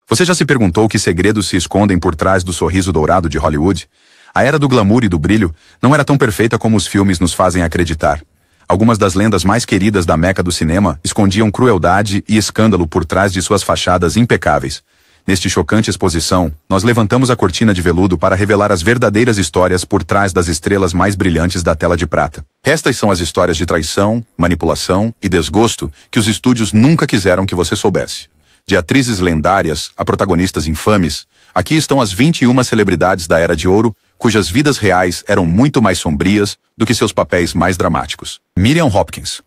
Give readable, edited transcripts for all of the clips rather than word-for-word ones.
Você já se perguntou que segredos se escondem por trás do sorriso dourado de Hollywood? A era do glamour e do brilho não era tão perfeita como os filmes nos fazem acreditar. Algumas das lendas mais queridas da meca do cinema escondiam crueldade e escândalo por trás de suas fachadas impecáveis. Neste chocante exposição, nós levantamos a cortina de veludo para revelar as verdadeiras histórias por trás das estrelas mais brilhantes da tela de prata. Estas são as histórias de traição, manipulação e desgosto que os estúdios nunca quiseram que você soubesse. De atrizes lendárias a protagonistas infames, aqui estão as 21 celebridades da Era de Ouro, cujas vidas reais eram muito mais sombrias do que seus papéis mais dramáticos. Miriam Hopkins.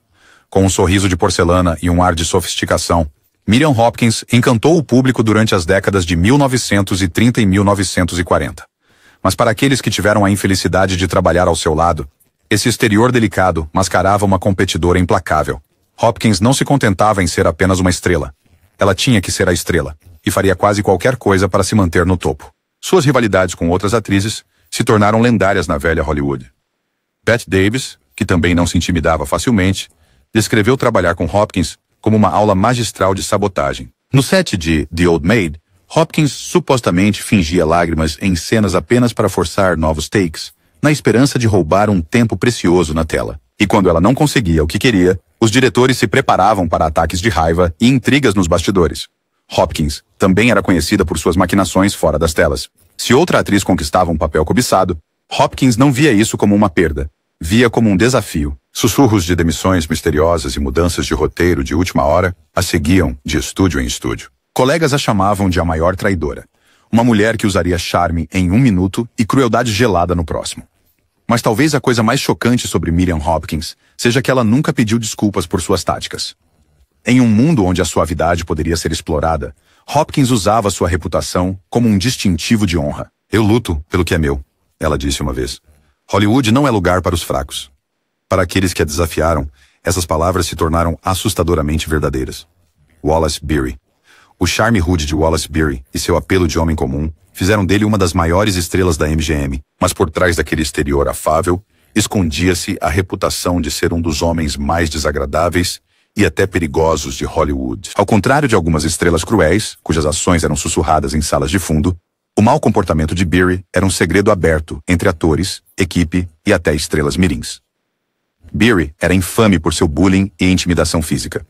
Com um sorriso de porcelana e um ar de sofisticação, Miriam Hopkins encantou o público durante as décadas de 1930 e 1940. Mas para aqueles que tiveram a infelicidade de trabalhar ao seu lado, esse exterior delicado mascarava uma competidora implacável. Hopkins não se contentava em ser apenas uma estrela. Ela tinha que ser a estrela, e faria quase qualquer coisa para se manter no topo. Suas rivalidades com outras atrizes se tornaram lendárias na velha Hollywood. Bette Davis, que também não se intimidava facilmente, descreveu trabalhar com Hopkins como uma aula magistral de sabotagem. No set de The Old Maid, Hopkins supostamente fingia lágrimas em cenas apenas para forçar novos takes, na esperança de roubar um tempo precioso na tela. E quando ela não conseguia o que queria, os diretores se preparavam para ataques de raiva e intrigas nos bastidores. Hopkins também era conhecida por suas maquinações fora das telas. Se outra atriz conquistava um papel cobiçado, Hopkins não via isso como uma perda. Via como um desafio. Sussurros de demissões misteriosas e mudanças de roteiro de última hora a seguiam de estúdio em estúdio. Colegas a chamavam de a maior traidora. Uma mulher que usaria charme em 1 minuto e crueldade gelada no próximo. Mas talvez a coisa mais chocante sobre Miriam Hopkins seja que ela nunca pediu desculpas por suas táticas. Em um mundo onde a suavidade poderia ser explorada, Hopkins usava sua reputação como um distintivo de honra. Eu luto pelo que é meu, ela disse uma vez. Hollywood não é lugar para os fracos. Para aqueles que a desafiaram, essas palavras se tornaram assustadoramente verdadeiras. Wallace Beery. O charme rude de Wallace Beery e seu apelo de homem comum fizeram dele uma das maiores estrelas da MGM, mas por trás daquele exterior afável, escondia-se a reputação de ser um dos homens mais desagradáveis e até perigosos de Hollywood. Ao contrário de algumas estrelas cruéis, cujas ações eram sussurradas em salas de fundo, o mau comportamento de Beery era um segredo aberto entre atores, equipe e até estrelas mirins. Beery era infame por seu bullying e intimidação física.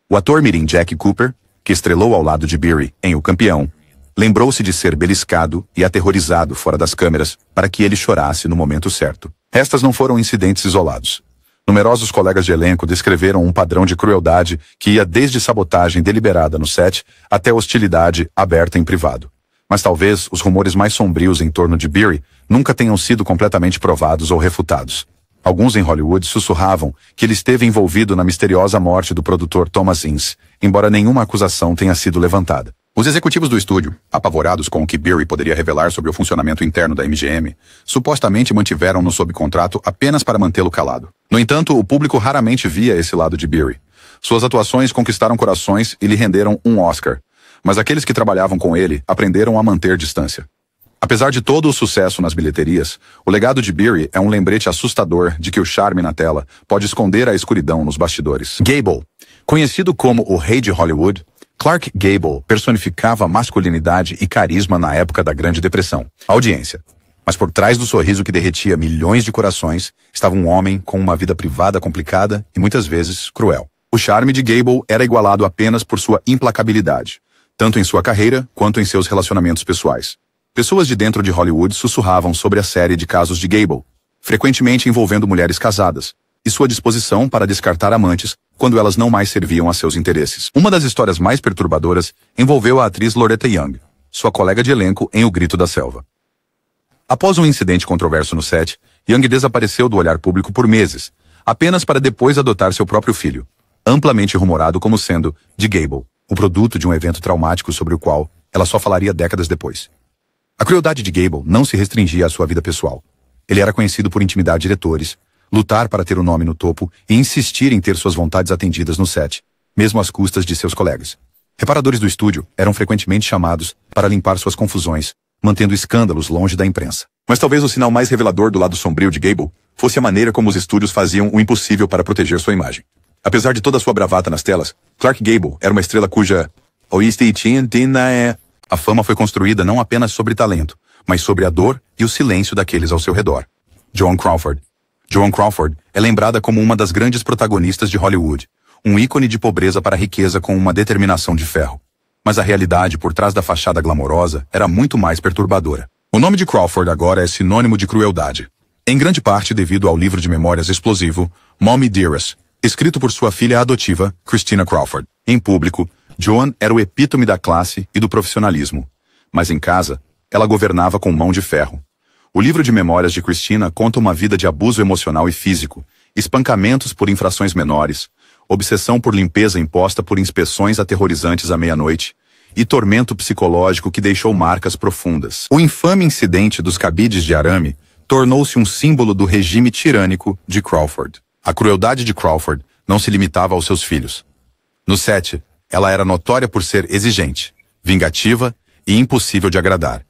O ator mirim Jack Cooper, que estrelou ao lado de Beery em O Campeão, lembrou-se de ser beliscado e aterrorizado fora das câmeras para que ele chorasse no momento certo. Estas não foram incidentes isolados. Numerosos colegas de elenco descreveram um padrão de crueldade que ia desde sabotagem deliberada no set até hostilidade aberta em privado. Mas talvez os rumores mais sombrios em torno de Beery nunca tenham sido completamente provados ou refutados. Alguns em Hollywood sussurravam que ele esteve envolvido na misteriosa morte do produtor Thomas Ince, embora nenhuma acusação tenha sido levantada. Os executivos do estúdio, apavorados com o que Beery poderia revelar sobre o funcionamento interno da MGM, supostamente mantiveram-no sob contrato apenas para mantê-lo calado. No entanto, o público raramente via esse lado de Beery. Suas atuações conquistaram corações e lhe renderam um Oscar, mas aqueles que trabalhavam com ele aprenderam a manter distância. Apesar de todo o sucesso nas bilheterias, o legado de Beery é um lembrete assustador de que o charme na tela pode esconder a escuridão nos bastidores. Gable. Conhecido como o Rei de Hollywood, Clark Gable personificava masculinidade e carisma na época da Grande Depressão. Audiência. Mas por trás do sorriso que derretia milhões de corações, estava um homem com uma vida privada complicada e muitas vezes cruel. O charme de Gable era igualado apenas por sua implacabilidade, tanto em sua carreira quanto em seus relacionamentos pessoais. Pessoas de dentro de Hollywood sussurravam sobre a série de casos de Gable, frequentemente envolvendo mulheres casadas, e sua disposição para descartar amantes quando elas não mais serviam a seus interesses. Uma das histórias mais perturbadoras envolveu a atriz Loretta Young, sua colega de elenco em O Grito da Selva. Após um incidente controverso no set, Young desapareceu do olhar público por meses, apenas para depois adotar seu próprio filho, amplamente rumorado como sendo de Gable, o produto de um evento traumático sobre o qual ela só falaria décadas depois. A crueldade de Gable não se restringia à sua vida pessoal. Ele era conhecido por intimidar diretores, lutar para ter o nome no topo e insistir em ter suas vontades atendidas no set, mesmo às custas de seus colegas. Reparadores do estúdio eram frequentemente chamados para limpar suas confusões, mantendo escândalos longe da imprensa. Mas talvez o sinal mais revelador do lado sombrio de Gable fosse a maneira como os estúdios faziam o impossível para proteger sua imagem. Apesar de toda a sua bravata nas telas, Clark Gable era uma estrela cuja A fama foi construída não apenas sobre talento, mas sobre a dor e o silêncio daqueles ao seu redor. Joan Crawford. Joan Crawford é lembrada como uma das grandes protagonistas de Hollywood, um ícone de pobreza para a riqueza com uma determinação de ferro. Mas a realidade por trás da fachada glamourosa era muito mais perturbadora. O nome de Crawford agora é sinônimo de crueldade, em grande parte devido ao livro de memórias explosivo Mommy Dearest, escrito por sua filha adotiva, Christina Crawford. Em público, Joan era o epítome da classe e do profissionalismo, mas em casa, ela governava com mão de ferro. O livro de memórias de Christina conta uma vida de abuso emocional e físico, espancamentos por infrações menores, obsessão por limpeza imposta por inspeções aterrorizantes à meia-noite e tormento psicológico que deixou marcas profundas. O infame incidente dos cabides de arame tornou-se um símbolo do regime tirânico de Crawford. A crueldade de Crawford não se limitava aos seus filhos. No set, ela era notória por ser exigente, vingativa e impossível de agradar.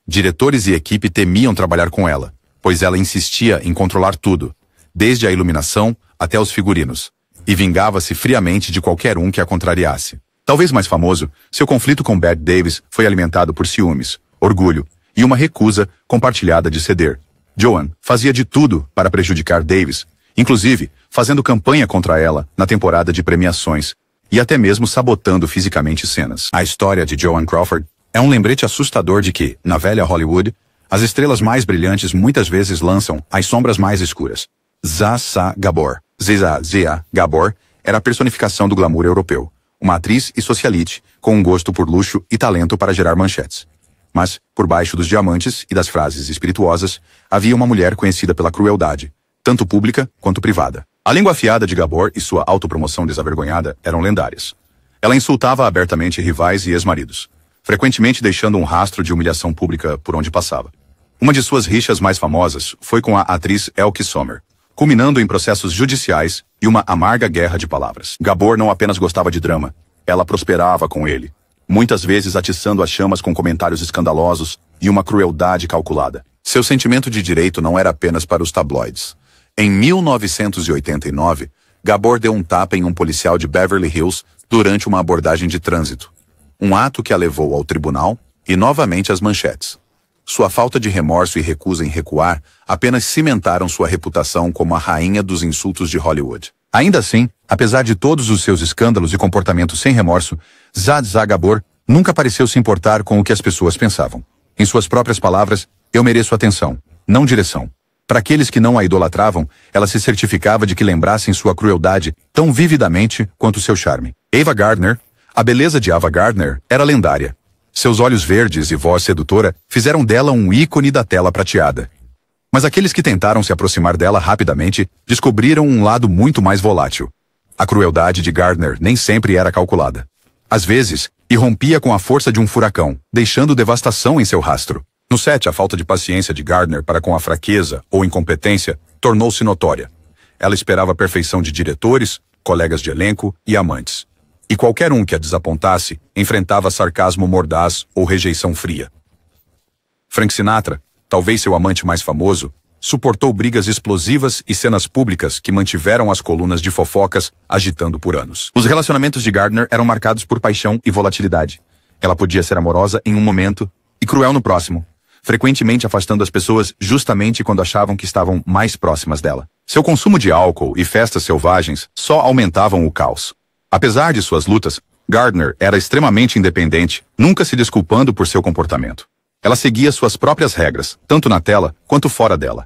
Diretores e equipe temiam trabalhar com ela, pois ela insistia em controlar tudo, desde a iluminação até os figurinos, e vingava-se friamente de qualquer um que a contrariasse. Talvez mais famoso, seu conflito com Bette Davis foi alimentado por ciúmes, orgulho e uma recusa compartilhada de ceder. Joan fazia de tudo para prejudicar Davis, inclusive fazendo campanha contra ela na temporada de premiações e até mesmo sabotando fisicamente cenas. A história de Joan Crawford é um lembrete assustador de que, na velha Hollywood, as estrelas mais brilhantes muitas vezes lançam as sombras mais escuras. Zsa Gabor. Zsa Gabor era a personificação do glamour europeu, uma atriz e socialite com um gosto por luxo e talento para gerar manchetes. Mas, por baixo dos diamantes e das frases espirituosas, havia uma mulher conhecida pela crueldade, tanto pública quanto privada. A língua afiada de Gabor e sua autopromoção desavergonhada eram lendárias. Ela insultava abertamente rivais e ex-maridos, frequentemente deixando um rastro de humilhação pública por onde passava. Uma de suas rixas mais famosas foi com a atriz Elke Sommer, culminando em processos judiciais e uma amarga guerra de palavras. Gabor não apenas gostava de drama, ela prosperava com ele, muitas vezes atiçando as chamas com comentários escandalosos e uma crueldade calculada. Seu sentimento de direito não era apenas para os tabloides. Em 1989, Gabor deu um tapa em um policial de Beverly Hills durante uma abordagem de trânsito. Um ato que a levou ao tribunal e novamente às manchetes. Sua falta de remorso e recusa em recuar apenas cimentaram sua reputação como a rainha dos insultos de Hollywood. Ainda assim, apesar de todos os seus escândalos e comportamentos sem remorso, Zsa Gabor nunca pareceu se importar com o que as pessoas pensavam. Em suas próprias palavras, eu mereço atenção, não direção. Para aqueles que não a idolatravam, ela se certificava de que lembrassem sua crueldade tão vividamente quanto seu charme. Ava Gardner, a beleza de Ava Gardner era lendária. Seus olhos verdes e voz sedutora fizeram dela um ícone da tela prateada. Mas aqueles que tentaram se aproximar dela rapidamente descobriram um lado muito mais volátil. A crueldade de Gardner nem sempre era calculada. Às vezes, irrompia com a força de um furacão, deixando devastação em seu rastro. No set, a falta de paciência de Gardner para com a fraqueza ou incompetência tornou-se notória. Ela esperava a perfeição de diretores, colegas de elenco e amantes. E qualquer um que a desapontasse enfrentava sarcasmo mordaz ou rejeição fria. Frank Sinatra, talvez seu amante mais famoso, suportou brigas explosivas e cenas públicas que mantiveram as colunas de fofocas agitando por anos. Os relacionamentos de Gardner eram marcados por paixão e volatilidade. Ela podia ser amorosa em um momento e cruel no próximo, frequentemente afastando as pessoas justamente quando achavam que estavam mais próximas dela. Seu consumo de álcool e festas selvagens só aumentavam o caos. Apesar de suas lutas, Gardner era extremamente independente, nunca se desculpando por seu comportamento. Ela seguia suas próprias regras, tanto na tela quanto fora dela.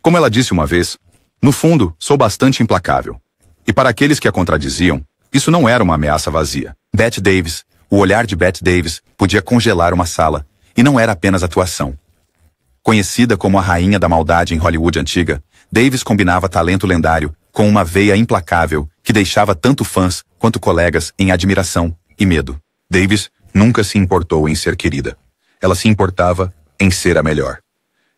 Como ela disse uma vez, no fundo, sou bastante implacável. E para aqueles que a contradiziam, isso não era uma ameaça vazia. Bette Davis, o olhar de Bette Davis, podia congelar uma sala, e não era apenas atuação. Conhecida como a rainha da maldade em Hollywood antiga, Davis combinava talento lendário com uma veia implacável que deixava tanto fãs quanto colegas em admiração e medo. Davis nunca se importou em ser querida. Ela se importava em ser a melhor.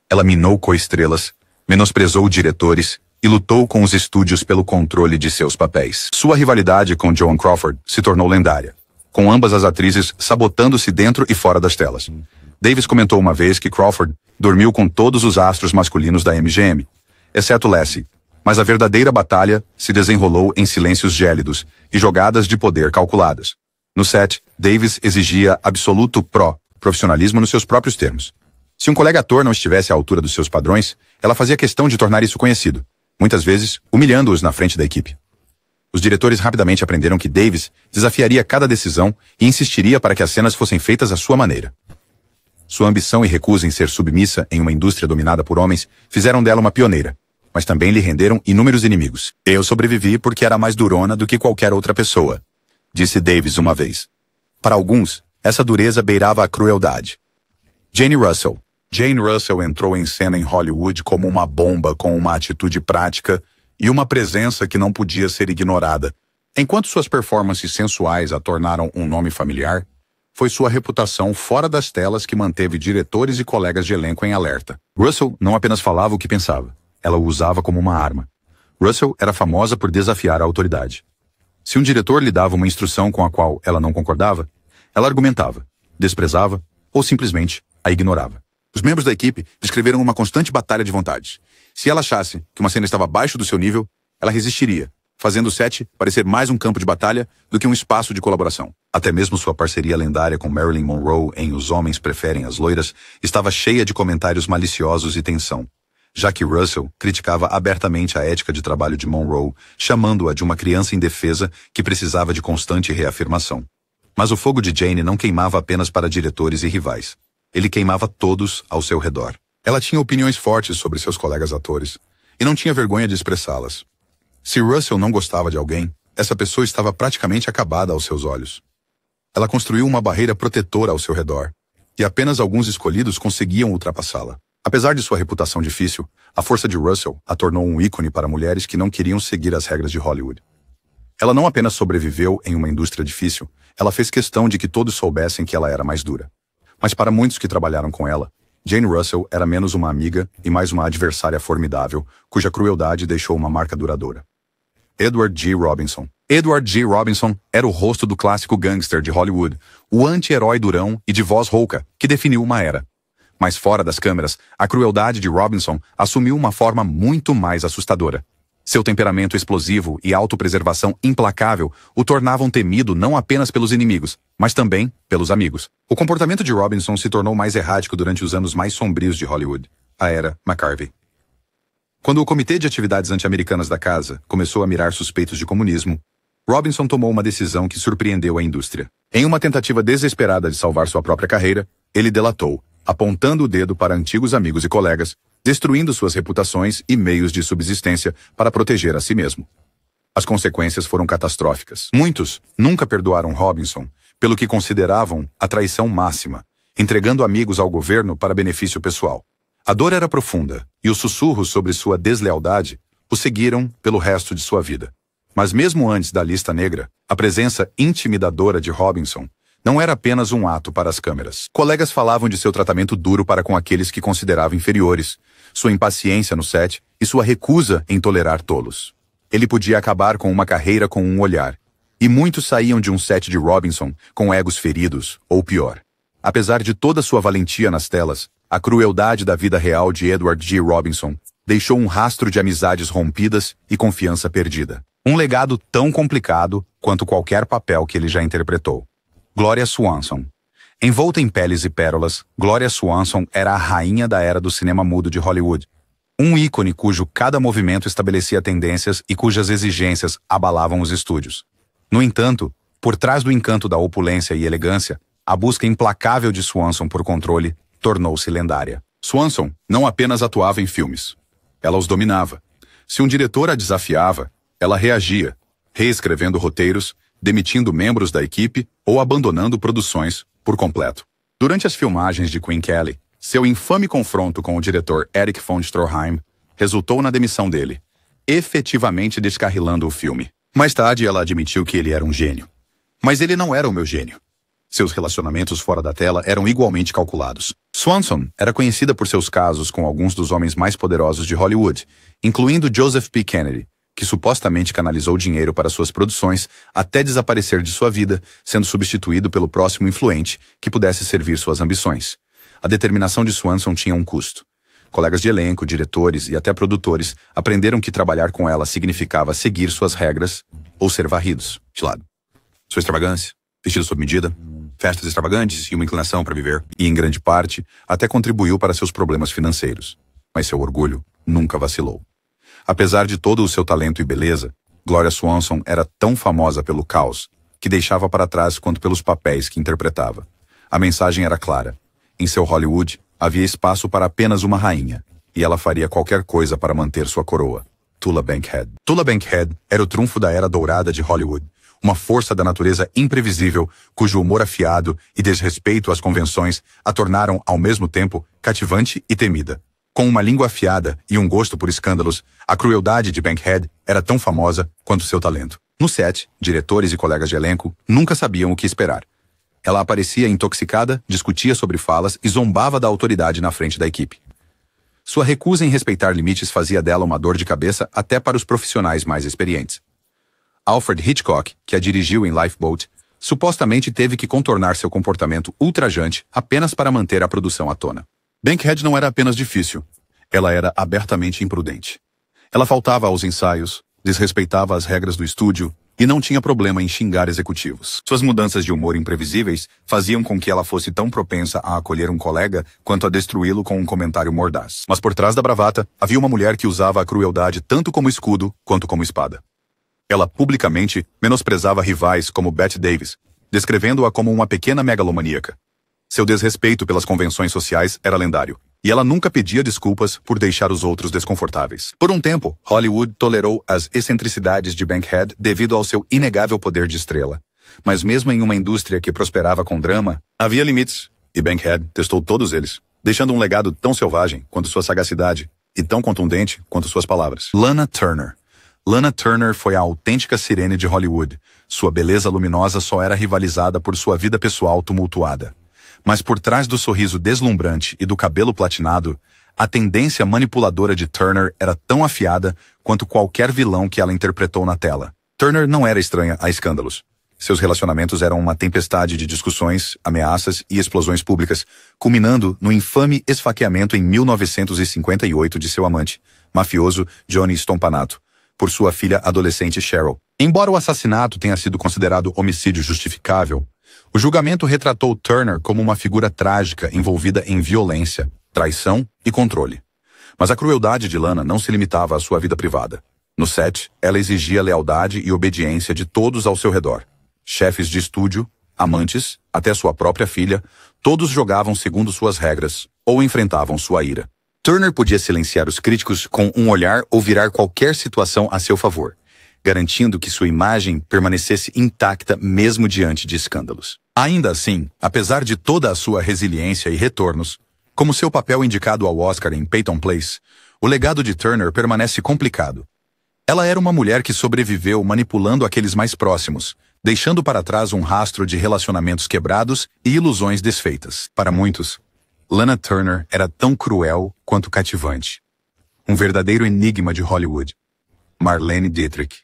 Ela minou coestrelas, menosprezou diretores e lutou com os estúdios pelo controle de seus papéis. Sua rivalidade com Joan Crawford se tornou lendária, com ambas as atrizes sabotando-se dentro e fora das telas. Davis comentou uma vez que Crawford dormiu com todos os astros masculinos da MGM, exceto Lassie, mas a verdadeira batalha se desenrolou em silêncios gélidos e jogadas de poder calculadas. No set, Davis exigia absoluto profissionalismo nos seus próprios termos. Se um colega ator não estivesse à altura dos seus padrões, ela fazia questão de tornar isso conhecido, muitas vezes humilhando-os na frente da equipe. Os diretores rapidamente aprenderam que Davis desafiaria cada decisão e insistiria para que as cenas fossem feitas à sua maneira. Sua ambição e recusa em ser submissa em uma indústria dominada por homens fizeram dela uma pioneira, mas também lhe renderam inúmeros inimigos. "Eu sobrevivi porque era mais durona do que qualquer outra pessoa", disse Davis uma vez. Para alguns, essa dureza beirava a crueldade. Jane Russell. Jane Russell entrou em cena em Hollywood como uma bomba com uma atitude prática e uma presença que não podia ser ignorada. Enquanto suas performances sensuais a tornaram um nome familiar, foi sua reputação fora das telas que manteve diretores e colegas de elenco em alerta. Russell não apenas falava o que pensava, ela o usava como uma arma. Russell era famosa por desafiar a autoridade. Se um diretor lhe dava uma instrução com a qual ela não concordava, ela argumentava, desprezava ou simplesmente a ignorava. Os membros da equipe descreveram uma constante batalha de vontades. Se ela achasse que uma cena estava abaixo do seu nível, ela resistiria, fazendo o set parecer mais um campo de batalha do que um espaço de colaboração. Até mesmo sua parceria lendária com Marilyn Monroe em Os Homens Preferem as Loiras estava cheia de comentários maliciosos e tensão, já que Russell criticava abertamente a ética de trabalho de Monroe, chamando-a de uma criança indefesa que precisava de constante reafirmação. Mas o fogo de Jane não queimava apenas para diretores e rivais. Ele queimava todos ao seu redor. Ela tinha opiniões fortes sobre seus colegas atores, e não tinha vergonha de expressá-las. Se Russell não gostava de alguém, essa pessoa estava praticamente acabada aos seus olhos. Ela construiu uma barreira protetora ao seu redor, e apenas alguns escolhidos conseguiam ultrapassá-la. Apesar de sua reputação difícil, a força de Russell a tornou um ícone para mulheres que não queriam seguir as regras de Hollywood. Ela não apenas sobreviveu em uma indústria difícil, ela fez questão de que todos soubessem que ela era mais dura. Mas para muitos que trabalharam com ela, Jane Russell era menos uma amiga e mais uma adversária formidável, cuja crueldade deixou uma marca duradoura. Edward G. Robinson. Edward G. Robinson era o rosto do clássico gangster de Hollywood, o anti-herói durão e de voz rouca, que definiu uma era. Mas fora das câmeras, a crueldade de Robinson assumiu uma forma muito mais assustadora. Seu temperamento explosivo e autopreservação implacável o tornavam temido não apenas pelos inimigos, mas também pelos amigos. O comportamento de Robinson se tornou mais errático durante os anos mais sombrios de Hollywood, a era McCarthy. Quando o Comitê de Atividades Anti-Americanas da Casa começou a mirar suspeitos de comunismo, Robinson tomou uma decisão que surpreendeu a indústria. Em uma tentativa desesperada de salvar sua própria carreira, ele delatou, apontando o dedo para antigos amigos e colegas, destruindo suas reputações e meios de subsistência para proteger a si mesmo. As consequências foram catastróficas. Muitos nunca perdoaram Robinson pelo que consideravam a traição máxima, entregando amigos ao governo para benefício pessoal. A dor era profunda, e os sussurros sobre sua deslealdade o seguiram pelo resto de sua vida. Mas mesmo antes da lista negra, a presença intimidadora de Robinson não era apenas um ato para as câmeras. Colegas falavam de seu tratamento duro para com aqueles que considerava inferiores, sua impaciência no set e sua recusa em tolerar tolos. Ele podia acabar com uma carreira com um olhar, e muitos saíam de um set de Robinson com egos feridos, ou pior. Apesar de toda sua valentia nas telas, a crueldade da vida real de Edward G. Robinson deixou um rastro de amizades rompidas e confiança perdida. Um legado tão complicado quanto qualquer papel que ele já interpretou. Gloria Swanson. Envolta em peles e pérolas, Gloria Swanson era a rainha da era do cinema mudo de Hollywood. Um ícone cujo cada movimento estabelecia tendências e cujas exigências abalavam os estúdios. No entanto, por trás do encanto da opulência e elegância, a busca implacável de Swanson por controle tornou-se lendária. Swanson não apenas atuava em filmes. Ela os dominava. Se um diretor a desafiava, ela reagia, reescrevendo roteiros, demitindo membros da equipe ou abandonando produções por completo. Durante as filmagens de Queen Kelly, seu infame confronto com o diretor Erich von Stroheim resultou na demissão dele, efetivamente descarrilando o filme. Mais tarde, ela admitiu que ele era um gênio. Mas ele não era o meu gênio. Seus relacionamentos fora da tela eram igualmente calculados. Swanson era conhecida por seus casos com alguns dos homens mais poderosos de Hollywood, incluindo Joseph P. Kennedy, que supostamente canalizou dinheiro para suas produções até desaparecer de sua vida, sendo substituído pelo próximo influente que pudesse servir suas ambições. A determinação de Swanson tinha um custo. Colegas de elenco, diretores e até produtores aprenderam que trabalhar com ela significava seguir suas regras ou ser varridos de lado. Sua extravagância, vestido sob medida, festas extravagantes e uma inclinação para viver, e em grande parte, até contribuiu para seus problemas financeiros. Mas seu orgulho nunca vacilou. Apesar de todo o seu talento e beleza, Gloria Swanson era tão famosa pelo caos que deixava para trás quanto pelos papéis que interpretava. A mensagem era clara. Em seu Hollywood, havia espaço para apenas uma rainha, e ela faria qualquer coisa para manter sua coroa. Tula Bankhead. Tula Bankhead era o trunfo da era dourada de Hollywood, uma força da natureza imprevisível, cujo humor afiado e desrespeito às convenções a tornaram, ao mesmo tempo, cativante e temida. Com uma língua afiada e um gosto por escândalos, a crueldade de Bankhead era tão famosa quanto seu talento. No set, diretores e colegas de elenco nunca sabiam o que esperar. Ela aparecia intoxicada, discutia sobre falas e zombava da autoridade na frente da equipe. Sua recusa em respeitar limites fazia dela uma dor de cabeça até para os profissionais mais experientes. Alfred Hitchcock, que a dirigiu em Lifeboat, supostamente teve que contornar seu comportamento ultrajante apenas para manter a produção à tona. Bankhead não era apenas difícil, ela era abertamente imprudente. Ela faltava aos ensaios, desrespeitava as regras do estúdio e não tinha problema em xingar executivos. Suas mudanças de humor imprevisíveis faziam com que ela fosse tão propensa a acolher um colega quanto a destruí-lo com um comentário mordaz. Mas por trás da bravata, havia uma mulher que usava a crueldade tanto como escudo quanto como espada. Ela publicamente menosprezava rivais como Bette Davis, descrevendo-a como uma pequena megalomaníaca. Seu desrespeito pelas convenções sociais era lendário, e ela nunca pedia desculpas por deixar os outros desconfortáveis. Por um tempo, Hollywood tolerou as excentricidades de Bankhead devido ao seu inegável poder de estrela. Mas mesmo em uma indústria que prosperava com drama, havia limites, e Bankhead testou todos eles, deixando um legado tão selvagem quanto sua sagacidade, e tão contundente quanto suas palavras. Lana Turner. Lana Turner foi a autêntica sirene de Hollywood. Sua beleza luminosa só era rivalizada por sua vida pessoal tumultuada. Mas por trás do sorriso deslumbrante e do cabelo platinado, a tendência manipuladora de Turner era tão afiada quanto qualquer vilão que ela interpretou na tela. Turner não era estranha a escândalos. Seus relacionamentos eram uma tempestade de discussões, ameaças e explosões públicas, culminando no infame esfaqueamento em 1958 de seu amante, mafioso Johnny Stompanato, por sua filha adolescente Cheryl. Embora o assassinato tenha sido considerado homicídio justificável, o julgamento retratou Turner como uma figura trágica envolvida em violência, traição e controle. Mas a crueldade de Lana não se limitava à sua vida privada. No set, ela exigia lealdade e obediência de todos ao seu redor. Chefes de estúdio, amantes, até sua própria filha, todos jogavam segundo suas regras ou enfrentavam sua ira. Turner podia silenciar os críticos com um olhar ou virar qualquer situação a seu favor, garantindo que sua imagem permanecesse intacta mesmo diante de escândalos. Ainda assim, apesar de toda a sua resiliência e retornos, como seu papel indicado ao Oscar em Peyton Place, o legado de Turner permanece complicado. Ela era uma mulher que sobreviveu manipulando aqueles mais próximos, deixando para trás um rastro de relacionamentos quebrados e ilusões desfeitas. Para muitos, Lana Turner era tão cruel quanto cativante. Um verdadeiro enigma de Hollywood. Marlene Dietrich.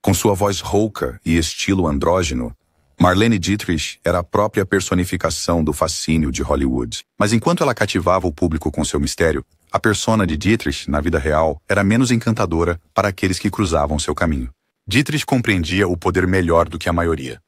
Com sua voz rouca e estilo andrógeno, Marlene Dietrich era a própria personificação do fascínio de Hollywood. Mas enquanto ela cativava o público com seu mistério, a persona de Dietrich, na vida real, era menos encantadora para aqueles que cruzavam seu caminho. Dietrich compreendia o poder melhor do que a maioria.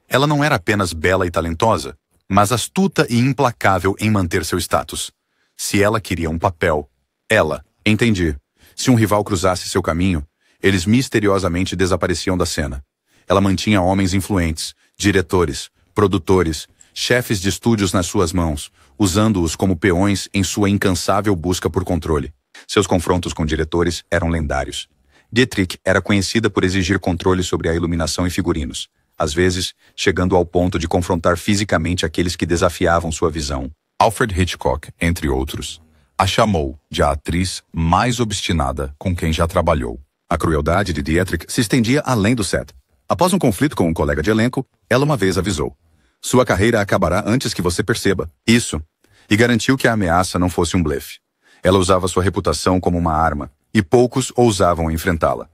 Ela não era apenas bela e talentosa, mas astuta e implacável em manter seu status. Se ela queria um papel, ela entendia. Se um rival cruzasse seu caminho, eles misteriosamente desapareciam da cena. Ela mantinha homens influentes, diretores, produtores, chefes de estúdios nas suas mãos, usando-os como peões em sua incansável busca por controle. Seus confrontos com diretores eram lendários. Dietrich era conhecida por exigir controle sobre a iluminação e figurinos, às vezes chegando ao ponto de confrontar fisicamente aqueles que desafiavam sua visão. Alfred Hitchcock, entre outros, a chamou de a atriz mais obstinada com quem já trabalhou. A crueldade de Dietrich se estendia além do set. Após um conflito com um colega de elenco, ela uma vez avisou: "Sua carreira acabará antes que você perceba isso", e garantiu que a ameaça não fosse um blefe. Ela usava sua reputação como uma arma, e poucos ousavam enfrentá-la.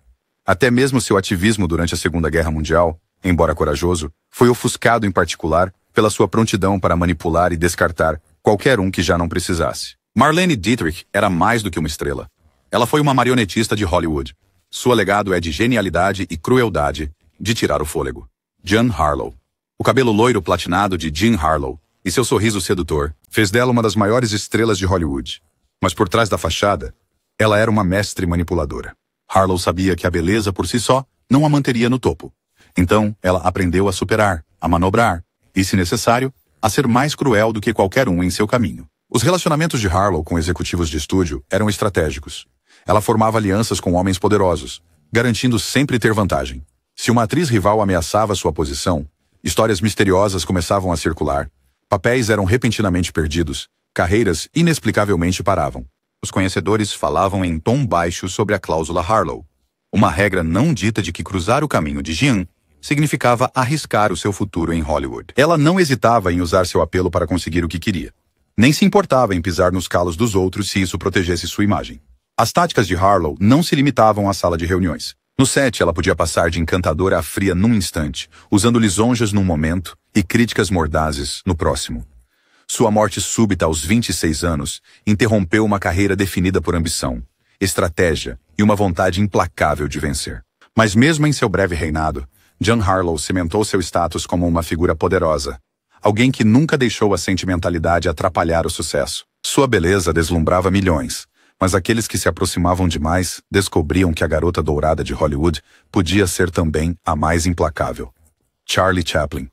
Até mesmo seu ativismo durante a Segunda Guerra Mundial, embora corajoso, foi ofuscado em particular pela sua prontidão para manipular e descartar qualquer um que já não precisasse. Marlene Dietrich era mais do que uma estrela. Ela foi uma marionetista de Hollywood. Seu legado é de genialidade e crueldade, de tirar o fôlego. Jean Harlow. O cabelo loiro platinado de Jean Harlow e seu sorriso sedutor fez dela uma das maiores estrelas de Hollywood. Mas por trás da fachada, ela era uma mestre manipuladora. Harlow sabia que a beleza por si só não a manteria no topo. Então, ela aprendeu a superar, a manobrar e, se necessário, a ser mais cruel do que qualquer um em seu caminho. Os relacionamentos de Harlow com executivos de estúdio eram estratégicos. Ela formava alianças com homens poderosos, garantindo sempre ter vantagem. Se uma atriz rival ameaçava sua posição, histórias misteriosas começavam a circular, papéis eram repentinamente perdidos, carreiras inexplicavelmente paravam. Os conhecedores falavam em tom baixo sobre a cláusula Harlow, uma regra não dita de que cruzar o caminho de Jean significava arriscar o seu futuro em Hollywood. Ela não hesitava em usar seu apelo para conseguir o que queria. Nem se importava em pisar nos calos dos outros se isso protegesse sua imagem. As táticas de Harlow não se limitavam à sala de reuniões. No set, ela podia passar de encantadora a fria num instante, usando lisonjas num momento e críticas mordazes no próximo. Sua morte súbita aos 26 anos interrompeu uma carreira definida por ambição, estratégia e uma vontade implacável de vencer. Mas mesmo em seu breve reinado, Jean Harlow cimentou seu status como uma figura poderosa, alguém que nunca deixou a sentimentalidade atrapalhar o sucesso. Sua beleza deslumbrava milhões, mas aqueles que se aproximavam demais descobriam que a garota dourada de Hollywood podia ser também a mais implacável. Charlie Chaplin.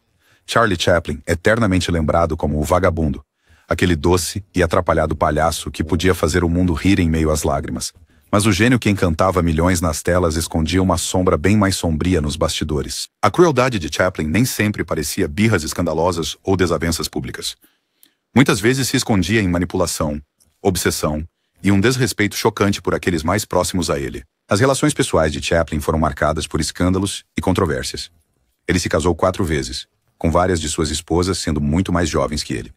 Charlie Chaplin, eternamente lembrado como o vagabundo, aquele doce e atrapalhado palhaço que podia fazer o mundo rir em meio às lágrimas. Mas o gênio que encantava milhões nas telas escondia uma sombra bem mais sombria nos bastidores. A crueldade de Chaplin nem sempre parecia birras escandalosas ou desavenças públicas. Muitas vezes se escondia em manipulação, obsessão e um desrespeito chocante por aqueles mais próximos a ele. As relações pessoais de Chaplin foram marcadas por escândalos e controvérsias. Ele se casou 4 vezes, com várias de suas esposas sendo muito mais jovens que ele.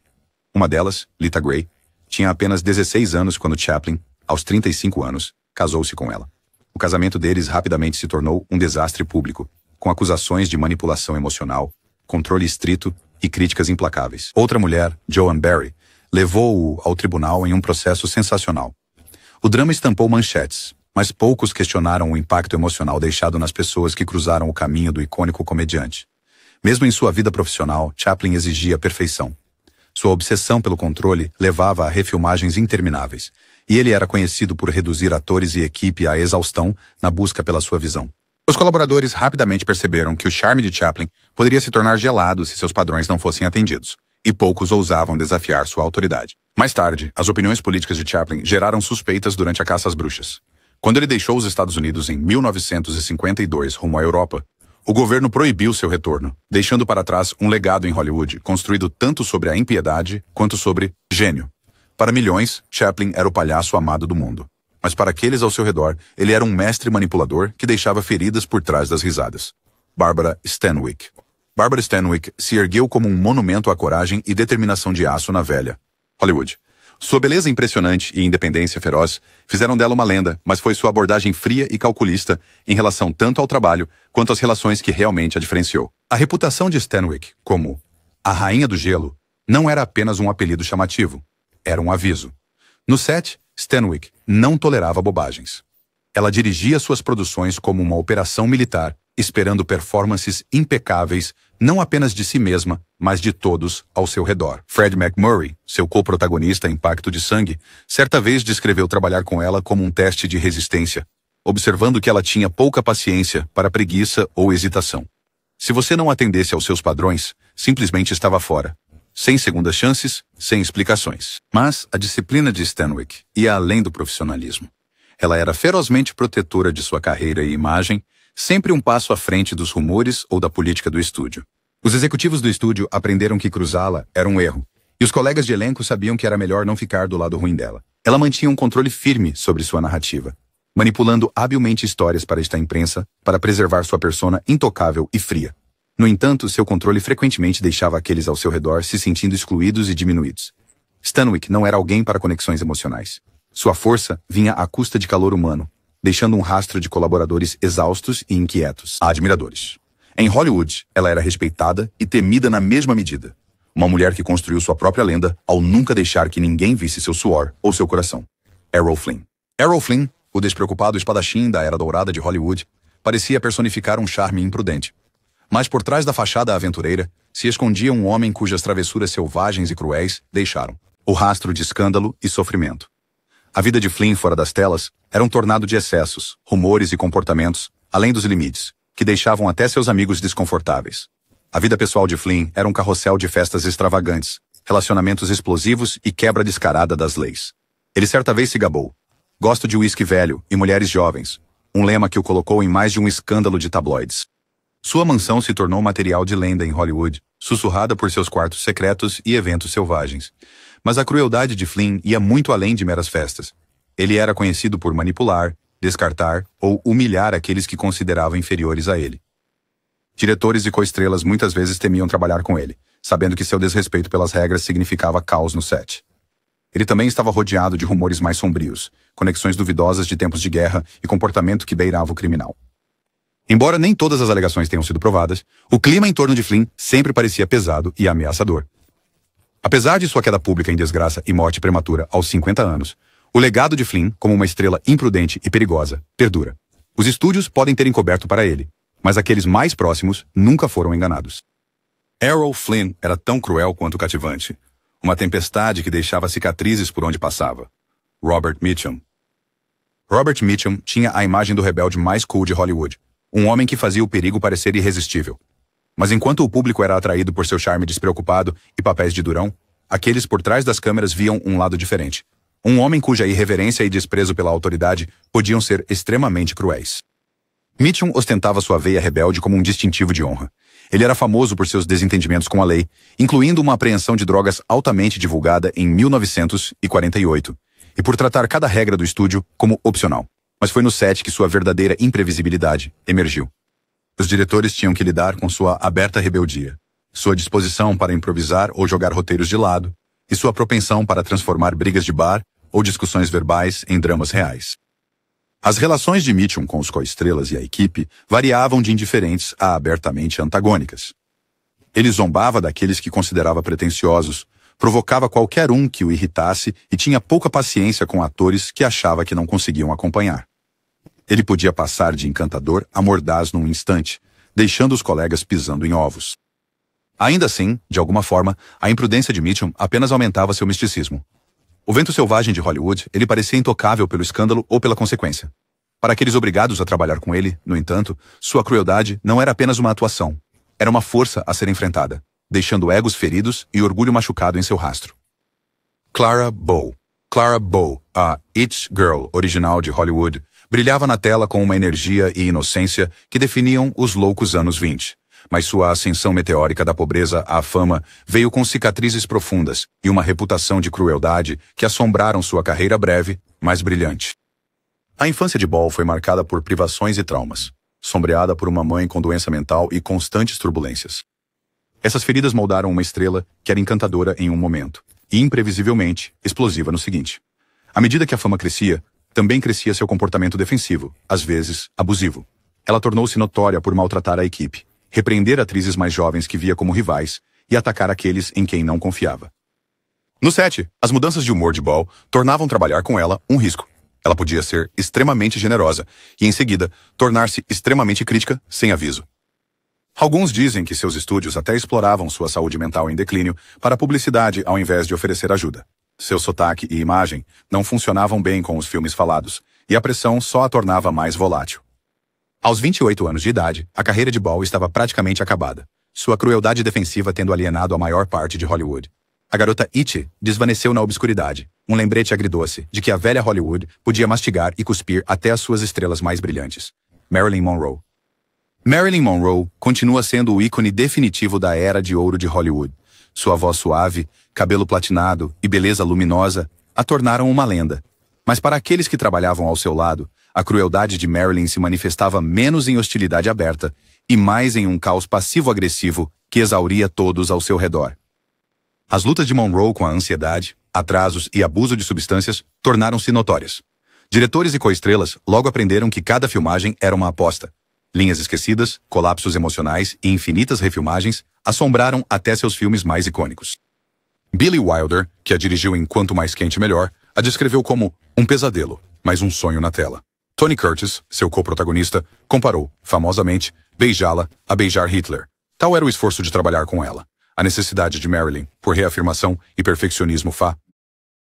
Uma delas, Lita Grey, tinha apenas 16 anos quando Chaplin, aos 35 anos, casou-se com ela. O casamento deles rapidamente se tornou um desastre público, com acusações de manipulação emocional, controle estrito e críticas implacáveis. Outra mulher, Joan Barry, levou-o ao tribunal em um processo sensacional. O drama estampou manchetes, mas poucos questionaram o impacto emocional deixado nas pessoas que cruzaram o caminho do icônico comediante. Mesmo em sua vida profissional, Chaplin exigia perfeição. Sua obsessão pelo controle levava a refilmagens intermináveis, e ele era conhecido por reduzir atores e equipe à exaustão na busca pela sua visão. Os colaboradores rapidamente perceberam que o charme de Chaplin poderia se tornar gelado se seus padrões não fossem atendidos, e poucos ousavam desafiar sua autoridade. Mais tarde, as opiniões políticas de Chaplin geraram suspeitas durante a caça às bruxas. Quando ele deixou os Estados Unidos em 1952 rumo à Europa, o governo proibiu seu retorno, deixando para trás um legado em Hollywood construído tanto sobre a impiedade quanto sobre gênio. Para milhões, Chaplin era o palhaço amado do mundo. Mas para aqueles ao seu redor, ele era um mestre manipulador que deixava feridas por trás das risadas. Barbara Stanwyck. Barbara Stanwyck se ergueu como um monumento à coragem e determinação de aço na velha Hollywood. Sua beleza impressionante e independência feroz fizeram dela uma lenda, mas foi sua abordagem fria e calculista em relação tanto ao trabalho quanto às relações que realmente a diferenciou. A reputação de Stanwyck como a Rainha do Gelo não era apenas um apelido chamativo, era um aviso. No set, Stanwyck não tolerava bobagens. Ela dirigia suas produções como uma operação militar, esperando performances impecáveis não apenas de si mesma, mas de todos ao seu redor. Fred MacMurray, seu co-protagonista em Pacto de Sangue, certa vez descreveu trabalhar com ela como um teste de resistência, observando que ela tinha pouca paciência para preguiça ou hesitação. Se você não atendesse aos seus padrões, simplesmente estava fora. Sem segundas chances, sem explicações. Mas a disciplina de Stanwyck ia além do profissionalismo. Ela era ferozmente protetora de sua carreira e imagem, sempre um passo à frente dos rumores ou da política do estúdio. Os executivos do estúdio aprenderam que cruzá-la era um erro, e os colegas de elenco sabiam que era melhor não ficar do lado ruim dela. Ela mantinha um controle firme sobre sua narrativa, manipulando habilmente histórias para esta imprensa para preservar sua persona intocável e fria. No entanto, seu controle frequentemente deixava aqueles ao seu redor se sentindo excluídos e diminuídos. Stanwyck não era alguém para conexões emocionais. Sua força vinha à custa de calor humano, deixando um rastro de colaboradores exaustos e inquietos a admiradores. Em Hollywood, ela era respeitada e temida na mesma medida. Uma mulher que construiu sua própria lenda ao nunca deixar que ninguém visse seu suor ou seu coração. Errol Flynn. Errol Flynn, o despreocupado espadachim da era dourada de Hollywood, parecia personificar um charme imprudente. Mas por trás da fachada aventureira, se escondia um homem cujas travessuras selvagens e cruéis deixaram o rastro de escândalo e sofrimento. A vida de Flynn fora das telas era um tornado de excessos, rumores e comportamentos, além dos limites, que deixavam até seus amigos desconfortáveis. A vida pessoal de Flynn era um carrossel de festas extravagantes, relacionamentos explosivos e quebra descarada das leis. Ele certa vez se gabou: "Gosto de uísque velho e mulheres jovens", um lema que o colocou em mais de um escândalo de tabloides. Sua mansão se tornou material de lenda em Hollywood, sussurrada por seus quartos secretos e eventos selvagens. Mas a crueldade de Flynn ia muito além de meras festas. Ele era conhecido por manipular, descartar ou humilhar aqueles que consideravam inferiores a ele. Diretores e coestrelas muitas vezes temiam trabalhar com ele, sabendo que seu desrespeito pelas regras significava caos no set. Ele também estava rodeado de rumores mais sombrios, conexões duvidosas de tempos de guerra e comportamento que beirava o criminal. Embora nem todas as alegações tenham sido provadas, o clima em torno de Flynn sempre parecia pesado e ameaçador. Apesar de sua queda pública em desgraça e morte prematura aos 50 anos, o legado de Flynn, como uma estrela imprudente e perigosa, perdura. Os estúdios podem ter encoberto para ele, mas aqueles mais próximos nunca foram enganados. Errol Flynn era tão cruel quanto cativante. Uma tempestade que deixava cicatrizes por onde passava. Robert Mitchum. Robert Mitchum tinha a imagem do rebelde mais cool de Hollywood. Um homem que fazia o perigo parecer irresistível. Mas enquanto o público era atraído por seu charme despreocupado e papéis de durão, aqueles por trás das câmeras viam um lado diferente. Um homem cuja irreverência e desprezo pela autoridade podiam ser extremamente cruéis. Mitchum ostentava sua veia rebelde como um distintivo de honra. Ele era famoso por seus desentendimentos com a lei, incluindo uma apreensão de drogas altamente divulgada em 1948, e por tratar cada regra do estúdio como opcional. Mas foi no set que sua verdadeira imprevisibilidade emergiu. Os diretores tinham que lidar com sua aberta rebeldia, sua disposição para improvisar ou jogar roteiros de lado, e sua propensão para transformar brigas de bar ou discussões verbais em dramas reais. As relações de Mitchum com os coestrelas e a equipe variavam de indiferentes a abertamente antagônicas. Ele zombava daqueles que considerava pretensiosos, provocava qualquer um que o irritasse e tinha pouca paciência com atores que achava que não conseguiam acompanhar. Ele podia passar de encantador a mordaz num instante, deixando os colegas pisando em ovos. Ainda assim, de alguma forma, a imprudência de Mitchum apenas aumentava seu misticismo. O vento selvagem de Hollywood, ele parecia intocável pelo escândalo ou pela consequência. Para aqueles obrigados a trabalhar com ele, no entanto, sua crueldade não era apenas uma atuação. Era uma força a ser enfrentada, deixando egos feridos e orgulho machucado em seu rastro. Clara Bow. Clara Bow, a It Girl original de Hollywood, brilhava na tela com uma energia e inocência que definiam os loucos anos 20. Mas sua ascensão meteórica da pobreza à fama veio com cicatrizes profundas e uma reputação de crueldade que assombraram sua carreira breve, mas brilhante. A infância de Ball foi marcada por privações e traumas, sombreada por uma mãe com doença mental e constantes turbulências. Essas feridas moldaram uma estrela que era encantadora em um momento, e imprevisivelmente explosiva no seguinte. À medida que a fama crescia, também crescia seu comportamento defensivo, às vezes abusivo. Ela tornou-se notória por maltratar a equipe, repreender atrizes mais jovens que via como rivais e atacar aqueles em quem não confiava. No set, as mudanças de humor de Ball tornavam trabalhar com ela um risco. Ela podia ser extremamente generosa e, em seguida, tornar-se extremamente crítica sem aviso. Alguns dizem que seus estúdios até exploravam sua saúde mental em declínio para publicidade ao invés de oferecer ajuda. Seu sotaque e imagem não funcionavam bem com os filmes falados, e a pressão só a tornava mais volátil. Aos 28 anos de idade, a carreira de Ball estava praticamente acabada, sua crueldade defensiva tendo alienado a maior parte de Hollywood. A garota It desvaneceu na obscuridade, um lembrete agridoce de que a velha Hollywood podia mastigar e cuspir até as suas estrelas mais brilhantes. Marilyn Monroe. Marilyn Monroe continua sendo o ícone definitivo da era de ouro de Hollywood. Sua voz suave, cabelo platinado e beleza luminosa a tornaram uma lenda. Mas para aqueles que trabalhavam ao seu lado, a crueldade de Marilyn se manifestava menos em hostilidade aberta e mais em um caos passivo-agressivo que exauria todos ao seu redor. As lutas de Monroe com a ansiedade, atrasos e abuso de substâncias tornaram-se notórias. Diretores e coestrelas logo aprenderam que cada filmagem era uma aposta. Linhas esquecidas, colapsos emocionais e infinitas refilmagens assombraram até seus filmes mais icônicos. Billy Wilder, que a dirigiu em Quanto Mais Quente Melhor, a descreveu como um pesadelo, mas um sonho na tela. Tony Curtis, seu co-protagonista, comparou, famosamente, beijá-la a beijar Hitler. Tal era o esforço de trabalhar com ela. A necessidade de Marilyn, por reafirmação e perfeccionismo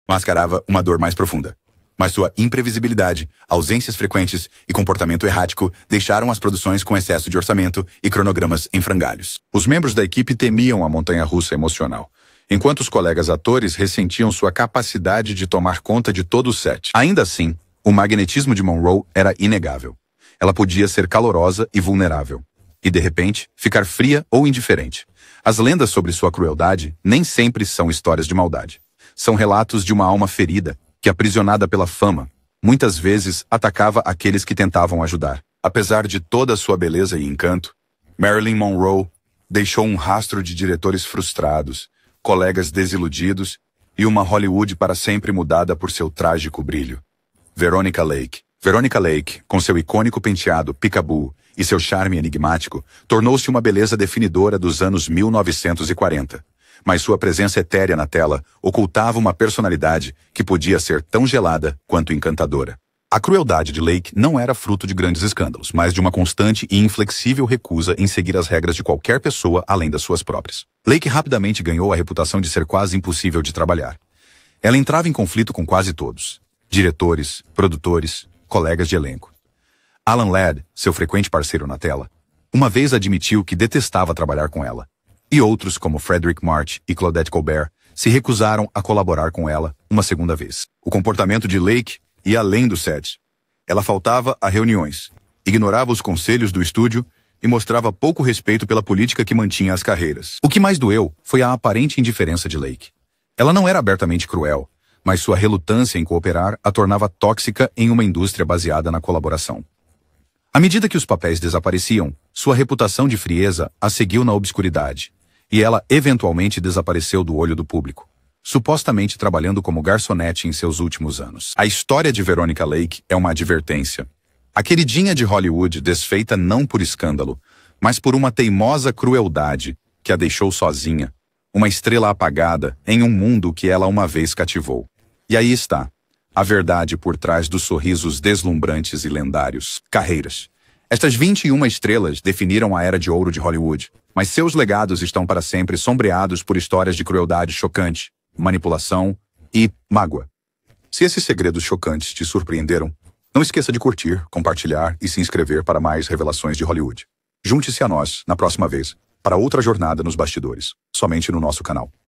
mascarava uma dor mais profunda. Mas sua imprevisibilidade, ausências frequentes e comportamento errático deixaram as produções com excesso de orçamento e cronogramas em frangalhos. Os membros da equipe temiam a montanha-russa emocional, enquanto os colegas atores ressentiam sua capacidade de tomar conta de todo o set. Ainda assim, o magnetismo de Monroe era inegável. Ela podia ser calorosa e vulnerável, e de repente, ficar fria ou indiferente. As lendas sobre sua crueldade nem sempre são histórias de maldade. São relatos de uma alma ferida, que, aprisionada pela fama, muitas vezes atacava aqueles que tentavam ajudar. Apesar de toda a sua beleza e encanto, Marilyn Monroe deixou um rastro de diretores frustrados, colegas desiludidos e uma Hollywood para sempre mudada por seu trágico brilho. Veronica Lake. Veronica Lake, com seu icônico penteado peekaboo e seu charme enigmático, tornou-se uma beleza definidora dos anos 1940. Mas sua presença etérea na tela ocultava uma personalidade que podia ser tão gelada quanto encantadora. A crueldade de Lake não era fruto de grandes escândalos, mas de uma constante e inflexível recusa em seguir as regras de qualquer pessoa além das suas próprias. Lake rapidamente ganhou a reputação de ser quase impossível de trabalhar. Ela entrava em conflito com quase todos: diretores, produtores, colegas de elenco. Alan Ladd, seu frequente parceiro na tela, uma vez admitiu que detestava trabalhar com ela. E outros, como Frederick March e Claudette Colbert, se recusaram a colaborar com ela uma segunda vez. O comportamento de Lake ia além do set. Ela faltava a reuniões, ignorava os conselhos do estúdio e mostrava pouco respeito pela política que mantinha as carreiras. O que mais doeu foi a aparente indiferença de Lake. Ela não era abertamente cruel, mas sua relutância em cooperar a tornava tóxica em uma indústria baseada na colaboração. À medida que os papéis desapareciam, sua reputação de frieza a seguiu na obscuridade, e ela eventualmente desapareceu do olho do público, supostamente trabalhando como garçonete em seus últimos anos. A história de Veronica Lake é uma advertência. A queridinha de Hollywood desfeita não por escândalo, mas por uma teimosa crueldade que a deixou sozinha, uma estrela apagada em um mundo que ela uma vez cativou. E aí está a verdade por trás dos sorrisos deslumbrantes e lendários. Carreiras. Estas 21 estrelas definiram a era de ouro de Hollywood, mas seus legados estão para sempre sombreados por histórias de crueldade chocante, manipulação e mágoa. Se esses segredos chocantes te surpreenderam, não esqueça de curtir, compartilhar e se inscrever para mais revelações de Hollywood. Junte-se a nós, na próxima vez, para outra jornada nos bastidores, somente no nosso canal.